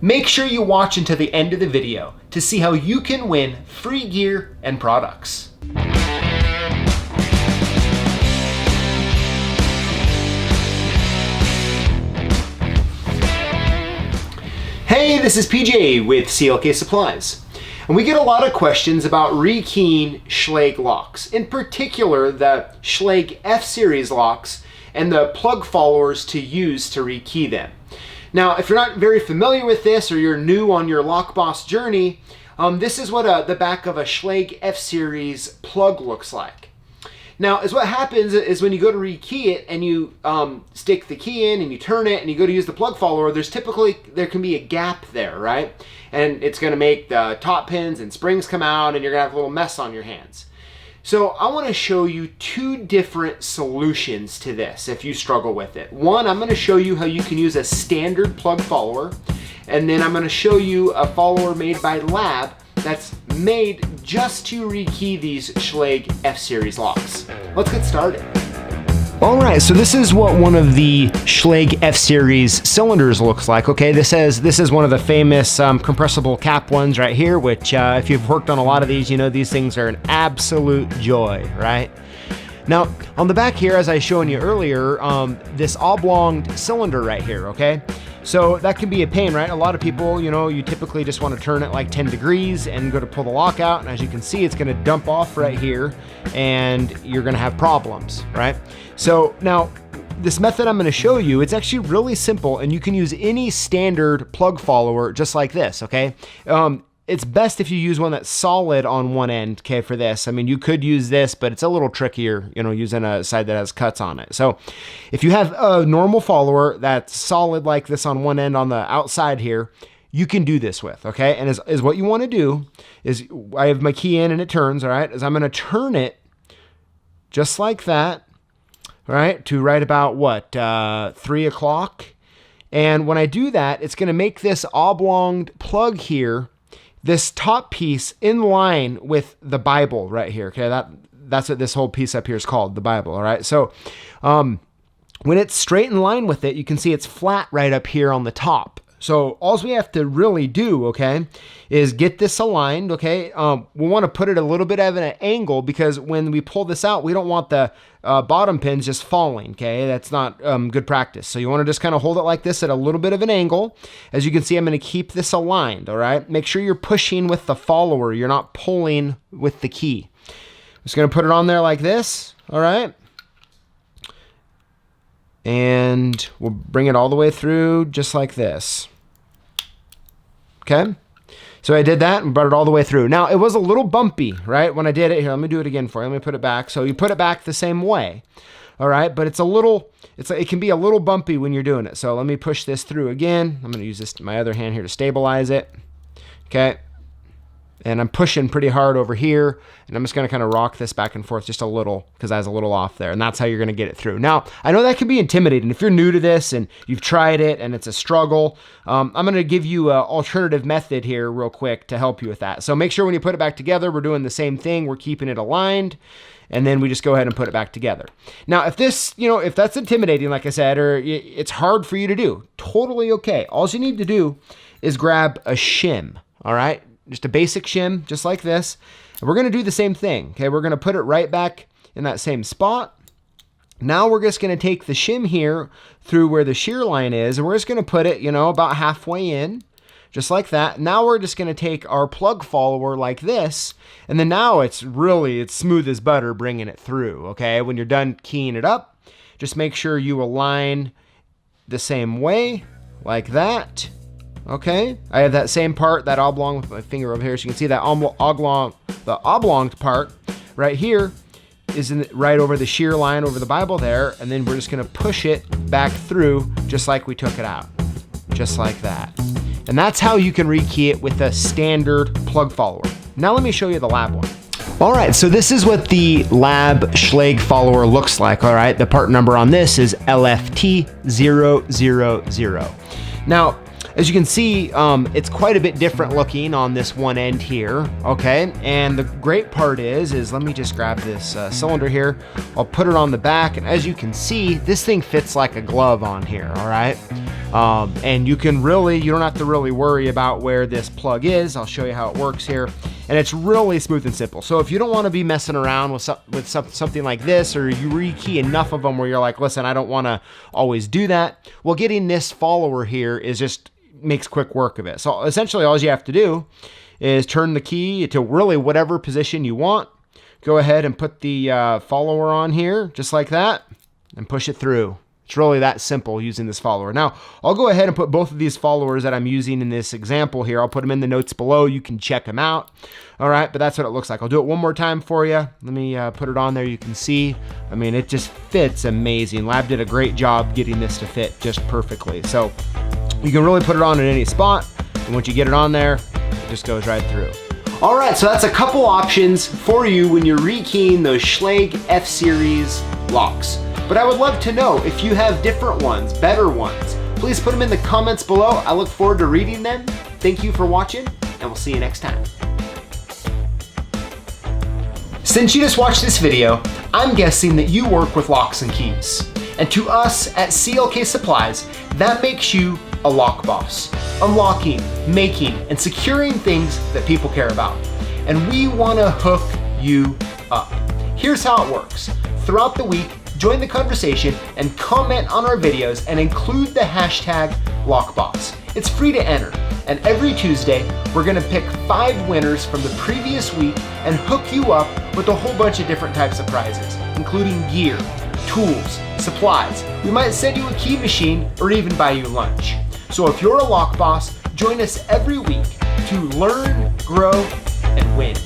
Make sure you watch until the end of the video to see how you can win free gear and products. Hey, this is PJ with CLK Supplies. And we get a lot of questions about rekeying Schlage locks, in particular the Schlage F series locks and the plug followers to use to rekey them. Now, if you're not very familiar with this or you're new on your lock boss journey, this is what the back of a Schlage F series plug looks like. Now, what happens is when you go to rekey it and you stick the key in and you turn it and you go to use the plug follower, there can be a gap there, right? And it's going to make the top pins and springs come out and you're going to have a little mess on your hands. So I want to show you two different solutions to this if you struggle with it. One, I'm going to show you how you can use a standard plug follower, and then I'm going to show you a follower made by Lab that's made just to rekey these Schlage F series locks. Let's get started. All right, so this is what one of the Schlage F series cylinders looks like. Okay, this is one of the famous compressible cap ones right here, which if you've worked on a lot of these, you know these things are an absolute joy, right? Now, on the back here, as I showed you earlier, this oblong cylinder right here, okay? So that can be a pain, right? A lot of people, you typically just want to turn it like 10 degrees and go to pull the lock out. And as you can see, it's going to dump off right here and you're going to have problems, right? So now this method I'm going to show you, it's actually really simple and you can use any standard plug follower just like this, okay? It's best if you use one that's solid on one end, okay, for this. I mean, you could use this, but it's a little trickier, using a side that has cuts on it. So if you have a normal follower that's solid like this on one end on the outside here, you can do this with, okay? And is what you want to do is, I have my key in and it turns, all right, is I'm going to turn it just like that, all right, to right about what, 3 o'clock. And when I do that, it's going to make this oblong plug here, this top piece in line with the Bible right here, okay? That's what this whole piece up here is called, the Bible, all right? So when it's straight in line with it, you can see it's flat right up here on the top. So all we have to really do, okay, is get this aligned, okay? We want to put it a little bit of an angle because when we pull this out, we don't want the bottom pins just falling, okay? That's not good practice. So you want to just kind of hold it like this at a little bit of an angle. As you can see, I'm going to keep this aligned, all right? Make sure you're pushing with the follower. You're not pulling with the key. I'm just going to put it on there like this, all right? And we'll bring it all the way through just like this. Okay, so I did that and brought it all the way through. Now, it was a little bumpy, right, when I did it. Here, let me do it again for you. Let me put it back. So you put it back the same way, all right? But it can be a little bumpy when you're doing it. So let me push this through again. I'm going to use my other hand here to stabilize it, okay? And I'm pushing pretty hard over here, and I'm just going to kind of rock this back and forth just a little because I was a little off there, and that's how you're going to get it through. Now, I know that can be intimidating. If you're new to this and you've tried it and it's a struggle, I'm going to give you an alternative method here real quick to help you with that. So make sure when you put it back together, we're doing the same thing. We're keeping it aligned, and then we just go ahead and put it back together. Now, if this, if that's intimidating, like I said, or it's hard for you to do, totally okay. All you need to do is grab a shim, all right? Just a basic shim, just like this. And we're going to do the same thing, okay? We're going to put it right back in that same spot. Now we're just going to take the shim here through where the shear line is, and we're just going to put it, about halfway in, just like that. Now we're just going to take our plug follower like this, and then now it's smooth as butter bringing it through, okay? When you're done keying it up, just make sure you align the same way, like that. Okay, I have that same part, that oblong with my finger over here. So you can see that the oblong part right here is right over the shear line over the Bible there. And then we're just going to push it back through just like we took it out, just like that. And that's how you can rekey it with a standard plug follower. Now let me show you the Lab one. All right, so this is what the Lab Schlage follower looks like, all right? The part number on this is LFT000. Now, As you can see, it's quite a bit different looking on this one end here, okay? And the great part is let me just grab this cylinder here. I'll put it on the back, and as you can see, this thing fits like a glove on here, all right? And you don't have to really worry about where this plug is. I'll show you how it works here. And it's really smooth and simple. So if you don't want to be messing around with something like this, or you rekey enough of them where you're like, listen, I don't want to always do that, well, getting this follower here is just makes quick work of it. So essentially all you have to do is turn the key to really whatever position you want. Go ahead and put the follower on here, just like that, and push it through. It's really that simple using this follower. Now, I'll go ahead and put both of these followers that I'm using in this example here. I'll put them in the notes below. You can check them out. All right, but that's what it looks like. I'll do it one more time for you. Let me put it on there. You can see, I mean, it just fits amazing. Lab did a great job getting this to fit just perfectly. So you can really put it on in any spot. And once you get it on there, it just goes right through. All right, so that's a couple options for you when you're rekeying those Schlage F series locks. But I would love to know if you have different ones, better ones. Please put them in the comments below. I look forward to reading them. Thank you for watching, and we'll see you next time. Since you just watched this video, I'm guessing that you work with locks and keys. And to us at CLK Supplies, that makes you a lock boss. Unlocking, making, and securing things that people care about. And we want to hook you up. Here's how it works. Throughout the week, join the conversation and comment on our videos and include the hashtag LockBoss. It's free to enter, and every Tuesday we're gonna pick 5 winners from the previous week and hook you up with a whole bunch of different types of prizes, including gear, tools, supplies. We might send you a key machine or even buy you lunch. So if you're a lock boss, join us every week to learn, grow, and win.